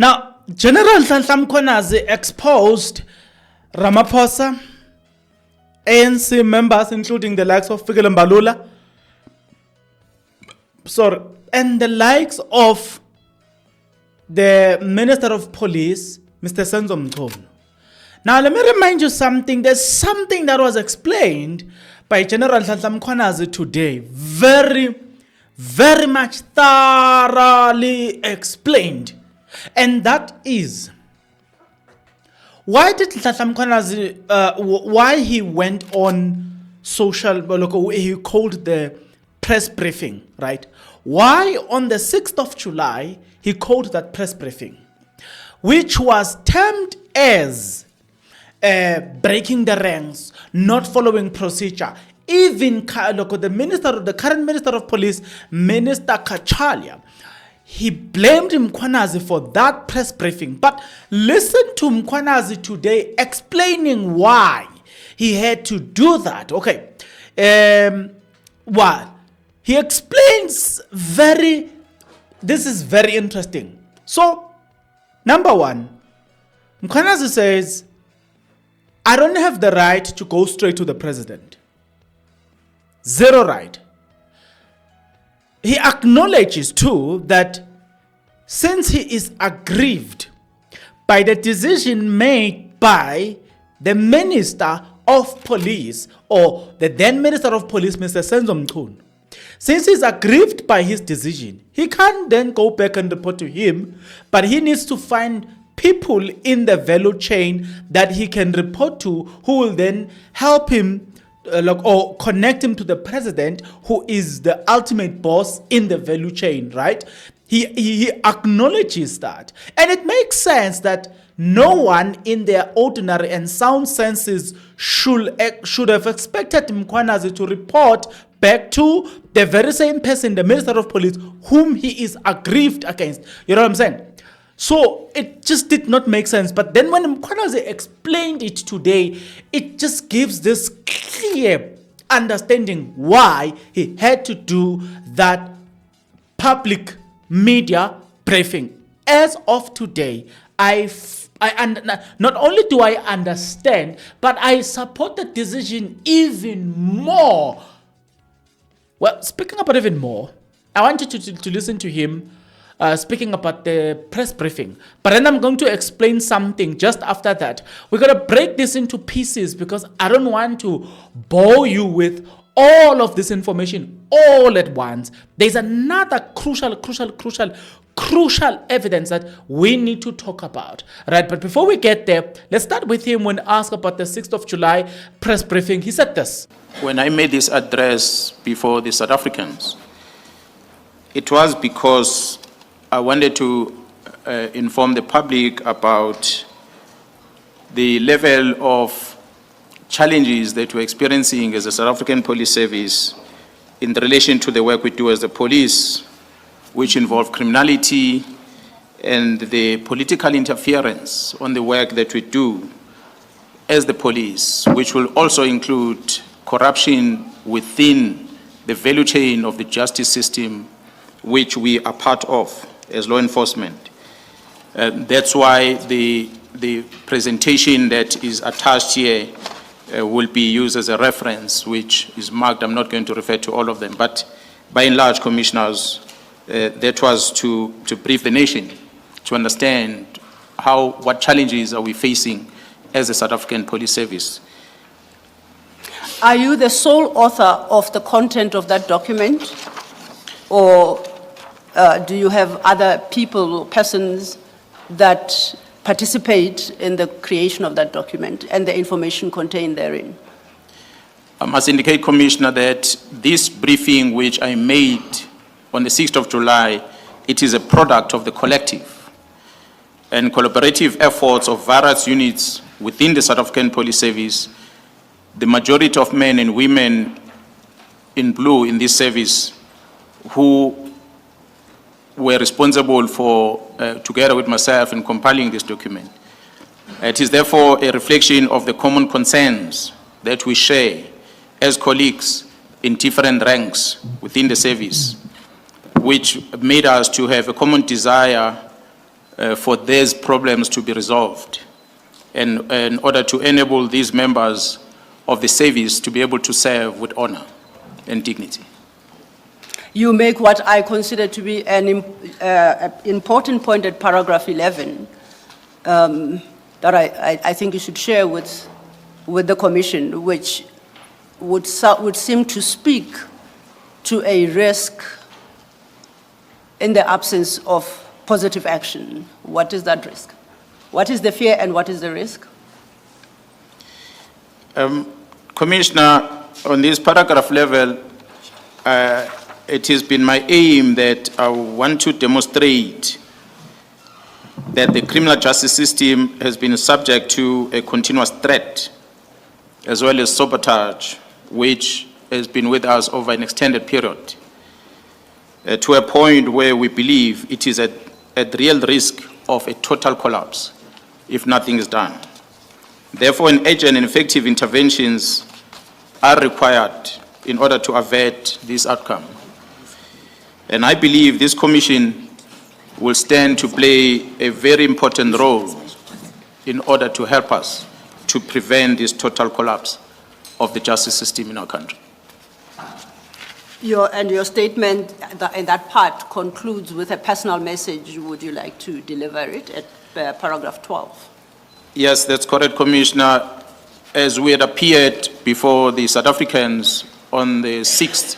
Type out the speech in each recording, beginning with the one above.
Now, General Mkhwanazi exposed Ramaphosa, ANC members, including the likes of Fikile Mbalula, and the likes of the Minister of Police, Mr. Senzo Mchunu. Now, let me remind you something. There's something that was explained by General Mkhwanazi today. Very, very much thoroughly explained. And that is, why did Mkhwanazi, why he went on social, he called the press briefing, right? Why on the 6th of July, he called that press briefing, which was termed as breaking the ranks, not following procedure. Even the current Minister of Police, Minister Kachalia, he blamed Mkhwanazi for that press briefing. But listen to Mkhwanazi today explaining why he had to do that. Okay. Well, he explains this is very interesting. So, number one, Mkhwanazi says, I don't have the right to go straight to the president. Zero right. He acknowledges too that since he is aggrieved by the decision made by the Minister of Police, or the then Minister of Police, Mr. Senzo Mchunu, since he's aggrieved by his decision, he can't then go back and report to him, but he needs to find people in the value chain that he can report to, who will then help him or connect him to the president, who is the ultimate boss in the value chain, right? He acknowledges that. And it makes sense that no one in their ordinary and sound senses should have expected Mkhwanazi to report back to the very same person, the Minister of Police, whom he is aggrieved against. You know what I'm saying? So it just did not make sense. But then when Mkhwanazi explained it today, it just gives this clear understanding why he had to do that public media briefing. As of today, not only do I understand, but I support the decision even more. Well, speaking about even more, I want you to listen to him speaking about the press briefing. But then I'm going to explain something just after that. We're going to break this into pieces because I don't want to bore you with all of this information all at once. There's another crucial evidence that we need to talk about. Right? But before we get there, let's start with him when asked about the 6th of July press briefing. He said this. When I made this address before the South Africans, it was because I wanted to inform the public about the level of challenges that we're experiencing as a South African police service in relation to the work we do as the police, which involve criminality and the political interference on the work that we do as the police, which will also include corruption within the value chain of the justice system, which we are part of as law enforcement. That's why the presentation that is attached here will be used as a reference, which is marked. I'm not going to refer to all of them, but by and large, commissioners, that was to brief the nation, to understand what challenges are we facing as a South African police service. Are you the sole author of the content of that document, or do you have other people or persons that participate in the creation of that document and the information contained therein? I must indicate, Commissioner, that this briefing which I made on the 6th of July, it is a product of the collective and collaborative efforts of various units within the South African Police Service. The majority of men and women in blue in this service who were responsible for, together with myself, in compiling this document. It is therefore a reflection of the common concerns that we share as colleagues in different ranks within the service, which made us to have a common desire for these problems to be resolved, and in order to enable these members of the service to be able to serve with honor and dignity. You make what I consider to be an important point at paragraph 11 that I think you should share with the Commission, which would seem to speak to a risk in the absence of positive action. What is that risk? What is the fear and what is the risk? Commissioner, on this paragraph level, it has been my aim that I want to demonstrate that the criminal justice system has been subject to a continuous threat, as well as sabotage, which has been with us over an extended period, to a point where we believe it is at real risk of a total collapse if nothing is done. Therefore, urgent and effective interventions are required in order to avert this outcome. And I believe this commission will stand to play a very important role in order to help us to prevent this total collapse of the justice system in our country. Your statement in that part concludes with a personal message. Would you like to deliver it at paragraph 12? Yes, that's correct, Commissioner. As we had appeared before the South Africans on the 6th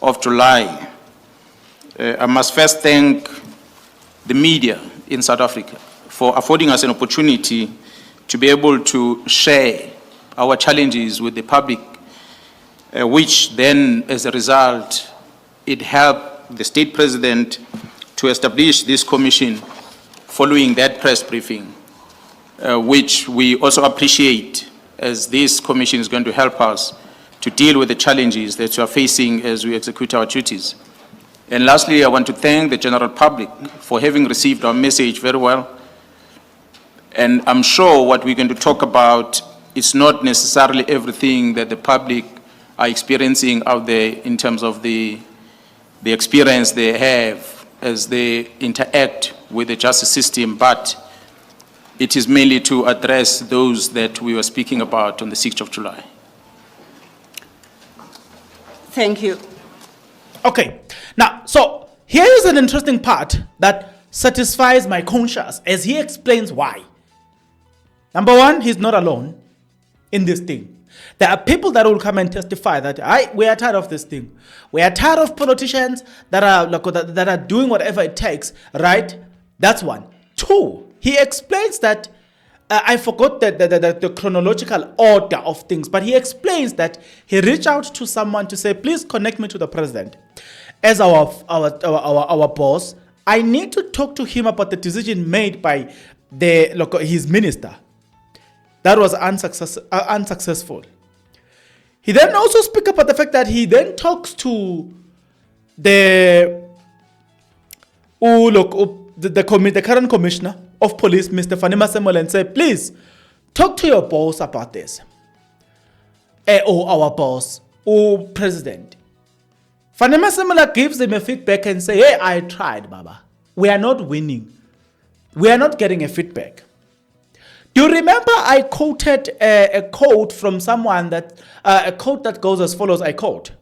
of July, I must first thank the media in South Africa for affording us an opportunity to be able to share our challenges with the public, which then, as a result, it helped the state president to establish this commission following that press briefing, which we also appreciate, as this commission is going to help us to deal with the challenges that we are facing as we execute our duties. And lastly, I want to thank the general public for having received our message very well. And I'm sure what we're going to talk about is not necessarily everything that the public are experiencing out there in terms of the experience they have as they interact with the justice system, but it is mainly to address those that we were speaking about on the 6th of July. Thank you. Okay, now, so here is an interesting part that satisfies my conscience as he explains why. Number one, he's not alone in this thing. There are people that will come and testify that we are tired of this thing. We are tired of politicians that are doing whatever it takes, right? That's one. Two, he explains that, I forgot the chronological order of things, but he explains that he reached out to someone to say, please connect me to the president. As our boss, I need to talk to him about the decision made by his minister. That was unsuccessful. He then also speaks about the fact that he then talks to the current commissioner of police, Mr. Fanima Samuel, and say, please talk to your boss about this. Or our boss, or president. Fanima Samuel gives him a feedback and say, hey, I tried, Baba. We are not winning. We are not getting a feedback. Do you remember I quoted a quote from someone a quote that goes as follows, I quote,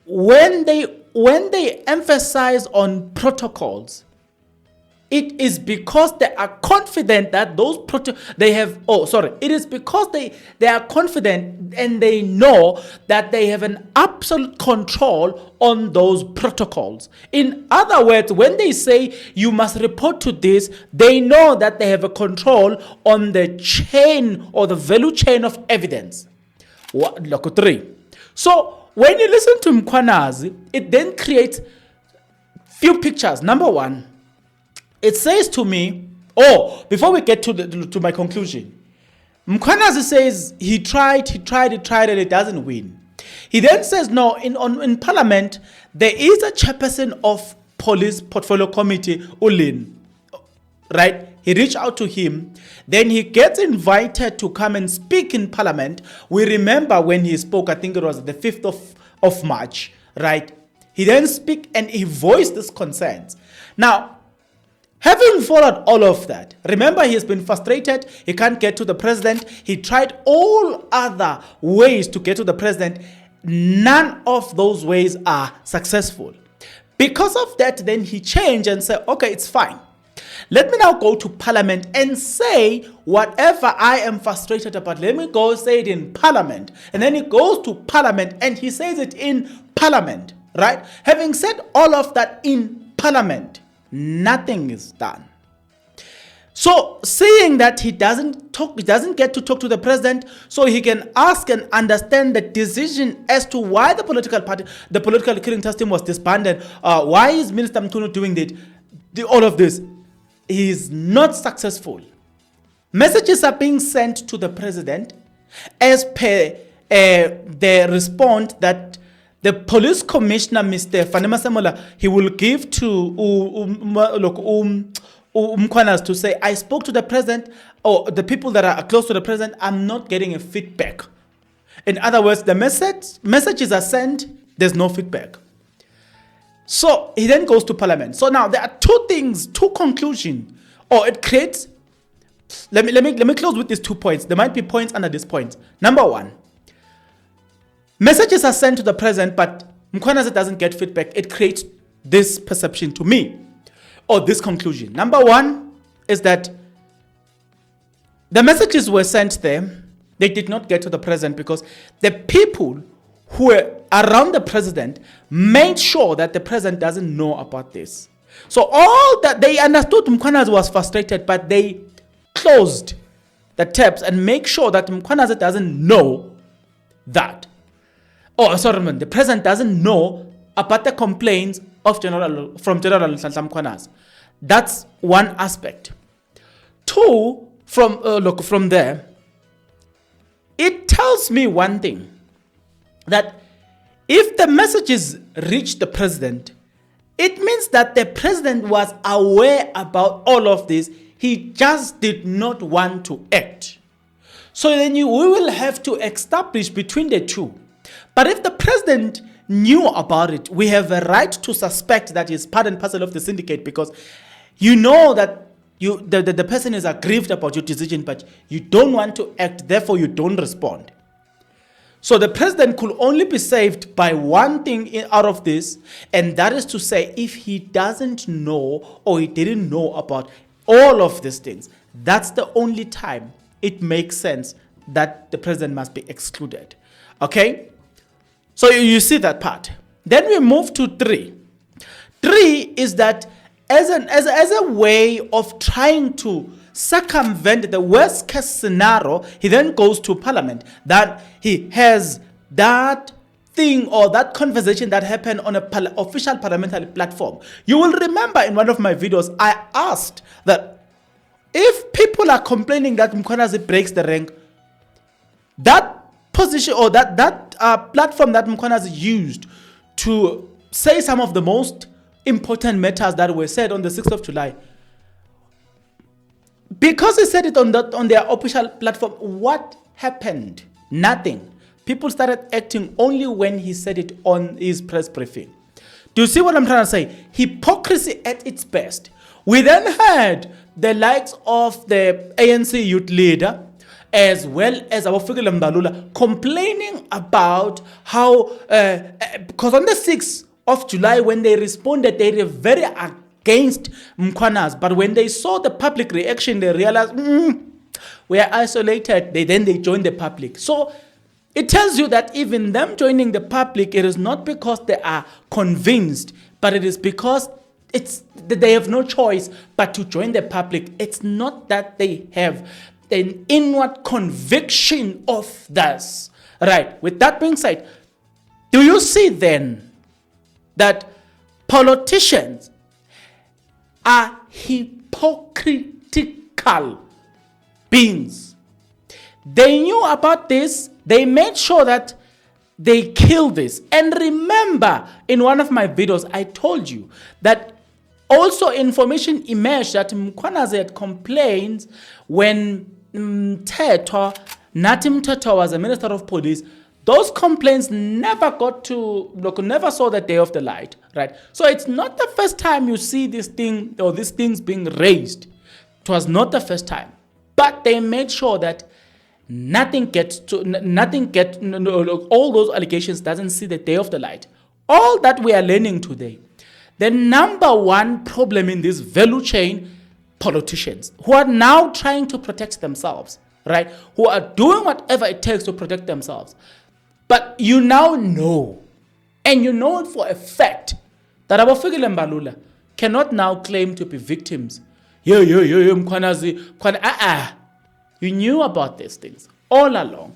when they emphasize on protocols, it is because they are confident that it is because they are confident and they know that they have an absolute control on those protocols. In other words, when they say you must report to this, they know that they have a control on the chain or the value chain of evidence. Look, 3. So when you listen to Mkhwanazi, it then creates few pictures. Number one, it says to me, before we get to my conclusion, Mkhwanazi says he tried, and it doesn't win. He then says, no, in Parliament, there is a chairperson of Police Portfolio Committee, Ulin, right? He reached out to him. Then he gets invited to come and speak in Parliament. We remember when he spoke, I think it was the 5th of March, right? He then spoke and he voiced these concerns. Now, Having followed all of that, remember he has been frustrated, he can't get to the president, he tried all other ways to get to the president, none of those ways are successful. Because of that, then he changed and said, okay, it's fine. Let me now go to parliament and say whatever I am frustrated about. Let me go say it in parliament. And then he goes to parliament and he says it in parliament, right? Having said all of that in parliament, nothing is done. So seeing that he doesn't get to talk to the president, so he can ask and understand the decision as to why the political party, the political killing trust team was disbanded. Why is Minister Mkhunu doing all of this? He is not successful. Messages are being sent to the president as per the response that the police commissioner, Mr. Fanema Samola, he will give to Mkhwanazi to say, I spoke to the president, or the people that are close to the president, I'm not getting a feedback. In other words, the messages are sent, there's no feedback. So he then goes to parliament. So now there are two conclusions, or it creates. Let me close with these 2 points. There might be points under this point. Number one, messages are sent to the president, but Mkhwanazi doesn't get feedback. It creates this perception to me, or this conclusion. Number one is that the messages were sent there. They did not get to the president because the people who were around the president made sure that the president doesn't know about this. So all that they understood, Mkhwanazi was frustrated, but they closed the taps and make sure that Mkhwanazi doesn't know that. The president doesn't know about the complaints of General Mkhwanazi. That's one aspect. Two, from there, it tells me one thing, that if the messages reach the president, it means that the president was aware about all of this. He just did not want to act. So then we will have to establish between the two. But if the president knew about it, we have a right to suspect that he's part and parcel of the syndicate, because you know that the person is aggrieved about your decision, but you don't want to act, therefore you don't respond. So the president could only be saved by one thing out of this, and that is to say, if he doesn't know or he didn't know about all of these things, that's the only time it makes sense that the president must be excluded. Okay? So you see that part. Then we move to 3. 3 is that as a way of trying to circumvent the worst case scenario, he then goes to parliament, that he has that thing or that conversation that happened on an official parliamentary platform. You will remember in one of my videos, I asked that if people are complaining that Mkhwanazi breaks the rank, that position or that platform that Mkhwanazi used to say some of the most important matters that were said on the 6th of July, because he said it on their official platform, what happened? Nothing. People started acting only when he said it on his press briefing. Do you see what I'm trying to say? Hypocrisy at its best. We then had the likes of the ANC youth leader, as well as our Fikile Mbalula, complaining about how, because on the 6th of July, when they responded, they were very against Mkhwanazi. But when they saw the public reaction, they realized, we are isolated. They joined the public. So it tells you that even them joining the public, it is not because they are convinced, but it is because they have no choice but to join the public. It's not that they have an inward conviction of this. Right. With that being said, do you see then that politicians are hypocritical beings? They knew about this. They made sure that they killed this. And remember, in one of my videos, I told you that also information emerged that Mkhwanazi had complained when Natim Mthethwa was a minister of police. those complaints never got to, never saw the day of the light, right? So it's not the first time you see this thing or these things being raised. It was not the first time, but they made sure that all those allegations doesn't see the day of the light. All that we are learning today, the number one problem in this value chain, politicians who are now trying to protect themselves, right? Who are doing whatever it takes to protect themselves. But you now know, and you know it for a fact, that Abafikile Mbalula cannot now claim to be victims. Mkhwanazi, you knew about these things all along,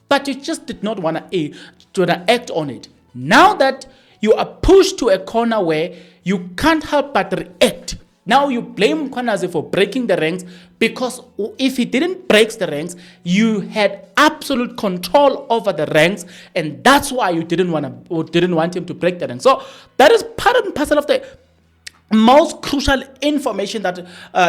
but you just did not want to act on it. Now that you are pushed to a corner where you can't help but react, now you blame Mkhwanazi for breaking the ranks, because if he didn't break the ranks, you had absolute control over the ranks, and that's why you didn't want him to break the ranks. So that is part and parcel of the most crucial information that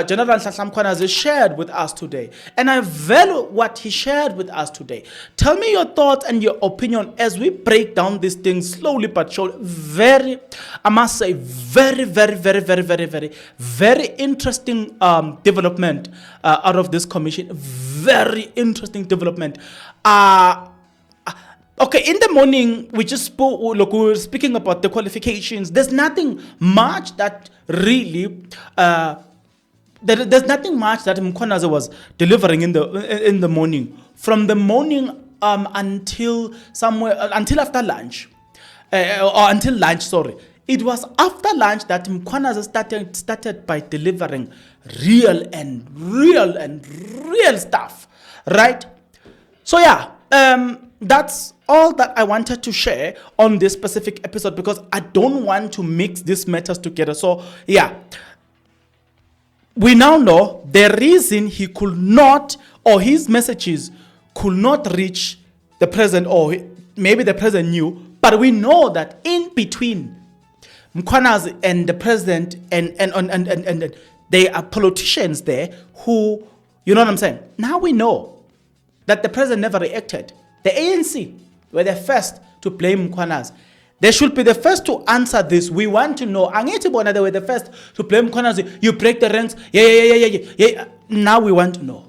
General Mkhwanazi shared with us today. And I value what he shared with us today. Tell me your thoughts and your opinion as we break down these things slowly but surely. Very, I must say, very, very, very, very, very, very, very interesting development out of this commission. Very interesting development. Okay, in the morning, we just spoke, we were speaking about the qualifications. There's nothing much that really, there's nothing much that Mkhwanazi was delivering in the morning. From the morning until after lunch, or until lunch, sorry. It was after lunch that Mkhwanazi started by delivering real stuff, right? So yeah, that's all that I wanted to share on this specific episode, because I don't want to mix these matters together. So yeah, we now know the reason he could not, or his messages could not reach the president, or maybe the president knew, but we know that in between Mkhwanazi and the president and there are politicians there who, you know what I'm saying? Now we know that the president never reacted. The ANC were the first to blame Mkhwanazi. They should be the first to answer this. We want to know. They were the first to blame Mkhwanazi. You break the ranks. Yeah. Now we want to know.